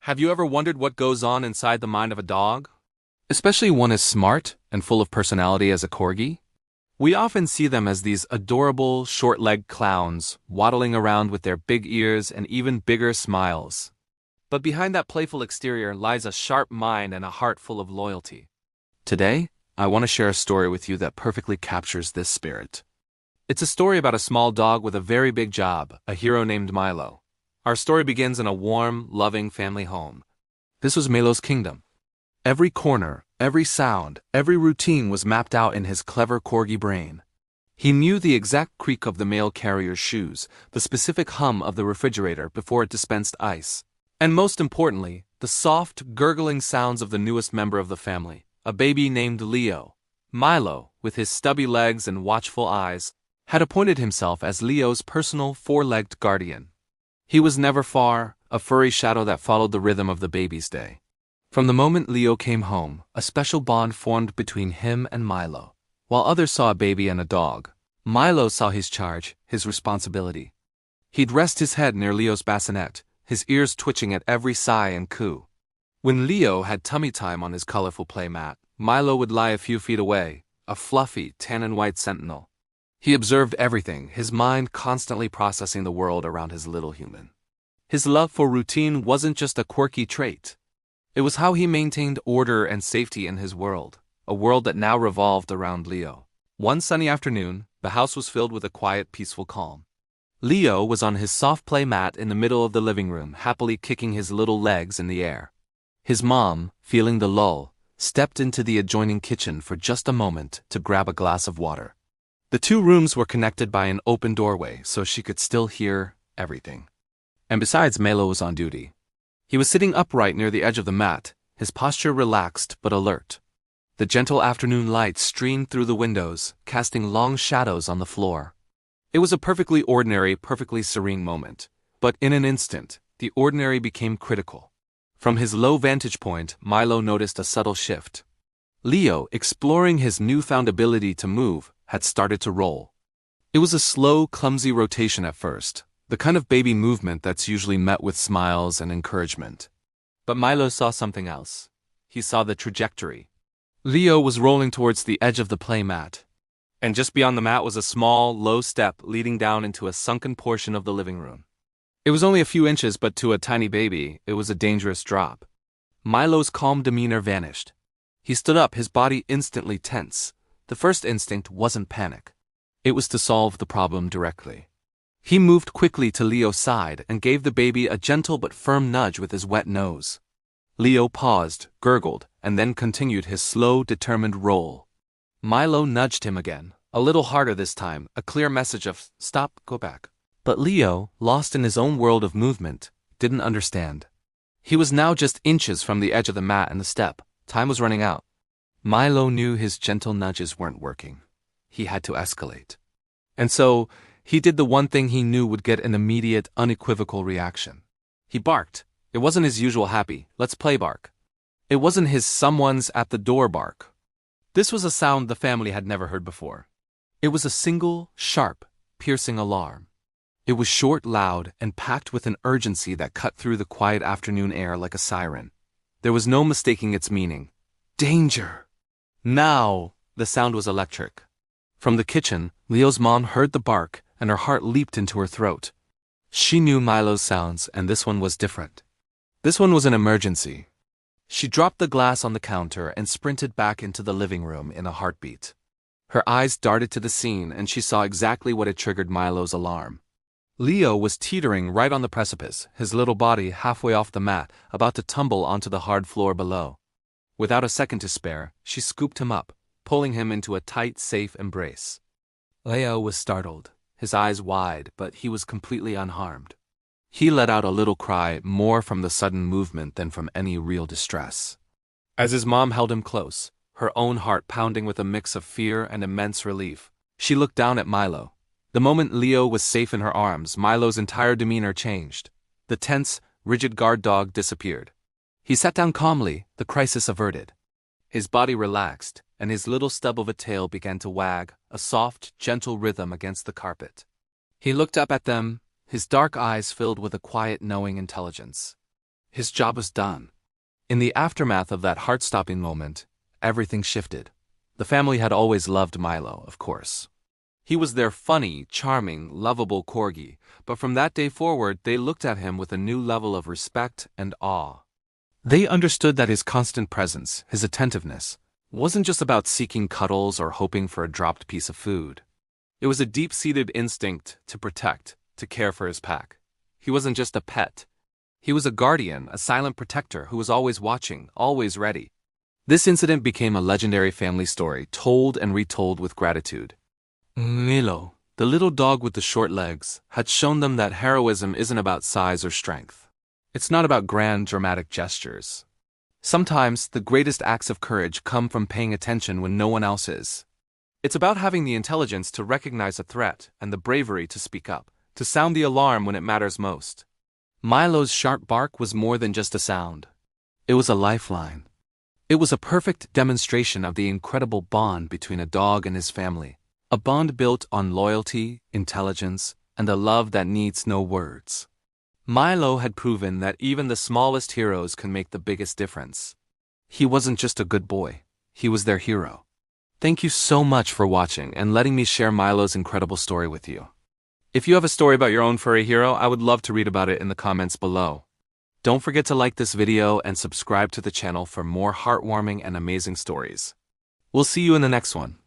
Have you ever wondered what goes on inside the mind of a dog? Especially one as smart and full of personality as a corgi? We often see them as these adorable, short-legged clowns, waddling around with their big ears and even bigger smiles. But behind that playful exterior lies a sharp mind and a heart full of loyalty. Today, I want to share a story with you that perfectly captures this spirit. It's a story about a small dog with a very big job, a hero named Milo. Our story begins in a warm, loving family home. This was Milo's kingdom. Every corner, every sound, every routine was mapped out in his clever corgi brain. He knew the exact creak of the mail carrier's shoes, the specific hum of the refrigerator before it dispensed ice, and most importantly, the soft, gurgling sounds of the newest member of the family, a baby named Leo. Milo, with his stubby legs and watchful eyes, had appointed himself as Leo's personal four-legged guardian. He was never far, a furry shadow that followed the rhythm of the baby's day. From the moment Leo came home, a special bond formed between him and Milo. While others saw a baby and a dog, Milo saw his charge, his responsibility. He'd rest his head near Leo's bassinet, his ears twitching at every sigh and coo. When Leo had tummy time on his colorful playmat, Milo would lie a few feet away, a fluffy, tan and white sentinel. He observed everything, his mind constantly processing the world around his little human. His love for routine wasn't just a quirky trait. It was how he maintained order and safety in his world, a world that now revolved around Leo. One sunny afternoon, the house was filled with a quiet, peaceful calm. Leo was on his soft play mat in the middle of the living room, happily kicking his little legs in the air. His mom, feeling the lull, stepped into the adjoining kitchen for just a moment to grab a glass of water. The two rooms were connected by an open doorway, so she could still hear everything. And besides, Milo was on duty. He was sitting upright near the edge of the mat, his posture relaxed but alert. The gentle afternoon light streamed through the windows, casting long shadows on the floor. It was a perfectly ordinary, perfectly serene moment. But in an instant, the ordinary became critical. From his low vantage point, Milo noticed a subtle shift. Leo, exploring his newfound ability to move, had started to roll. It was a slow, clumsy rotation at first, the kind of baby movement that's usually met with smiles and encouragement. But Milo saw something else. He saw the trajectory. Leo was rolling towards the edge of the play mat, and just beyond the mat was a small, low step leading down into a sunken portion of the living room. It was only a few inches, but to a tiny baby, it was a dangerous drop. Milo's calm demeanor vanished. He stood up, his body instantly tense. The first instinct wasn't panic. It was to solve the problem directly. He moved quickly to Leo's side and gave the baby a gentle but firm nudge with his wet nose. Leo paused, gurgled, and then continued his slow, determined roll. Milo nudged him again, a little harder this time, a clear message of, "Stop, go back." But Leo, lost in his own world of movement, didn't understand. He was now just inches from the edge of the mat and the step. Time was running out. Milo knew his gentle nudges weren't working. He had to escalate. And so, he did the one thing he knew would get an immediate, unequivocal reaction. He barked. It wasn't his usual happy, "let's play" bark. It wasn't his "someone's at the door" bark. This was a sound the family had never heard before. It was a single, sharp, piercing alarm. It was short, loud, and packed with an urgency that cut through the quiet afternoon air like a siren. There was no mistaking its meaning. Danger! Now! The sound was electric. From the kitchen, Leo's mom heard the bark, and her heart leaped into her throat. She knew Milo's sounds, and this one was different. This one was an emergency. She dropped the glass on the counter and sprinted back into the living room in a heartbeat. Her eyes darted to the scene, and she saw exactly what had triggered Milo's alarm. Leo was teetering right on the precipice, his little body halfway off the mat, about to tumble onto the hard floor below. Without a second to spare, she scooped him up, pulling him into a tight, safe embrace. Leo was startled, his eyes wide, but he was completely unharmed. He let out a little cry, more from the sudden movement than from any real distress. As his mom held him close, her own heart pounding with a mix of fear and immense relief, she looked down at Milo. The moment Leo was safe in her arms, Milo's entire demeanor changed. The tense, rigid guard dog disappeared. He sat down calmly, the crisis averted. His body relaxed, and his little stub of a tail began to wag, a soft, gentle rhythm against the carpet. He looked up at them, his dark eyes filled with a quiet, knowing intelligence. His job was done. In the aftermath of that heart-stopping moment, everything shifted. The family had always loved Milo, of course. He was their funny, charming, lovable corgi, but from that day forward they looked at him with a new level of respect and awe. They understood that his constant presence, his attentiveness, wasn't just about seeking cuddles or hoping for a dropped piece of food. It was a deep-seated instinct to protect, to care for his pack. He wasn't just a pet. He was a guardian, a silent protector who was always watching, always ready. This incident became a legendary family story, told and retold with gratitude. Milo, the little dog with the short legs, had shown them that heroism isn't about size or strength. It's not about grand, dramatic gestures. Sometimes, the greatest acts of courage come from paying attention when no one else is. It's about having the intelligence to recognize a threat and the bravery to speak up, to sound the alarm when it matters most. Milo's sharp bark was more than just a sound. It was a lifeline. It was a perfect demonstration of the incredible bond between a dog and his family, a bond built on loyalty, intelligence, and a love that needs no words. Milo had proven that even the smallest heroes can make the biggest difference. He wasn't just a good boy, he was their hero. Thank you so much for watching and letting me share Milo's incredible story with you. If you have a story about your own furry hero, I would love to read about it in the comments below. Don't forget to like this video and subscribe to the channel for more heartwarming and amazing stories. We'll see you in the next one.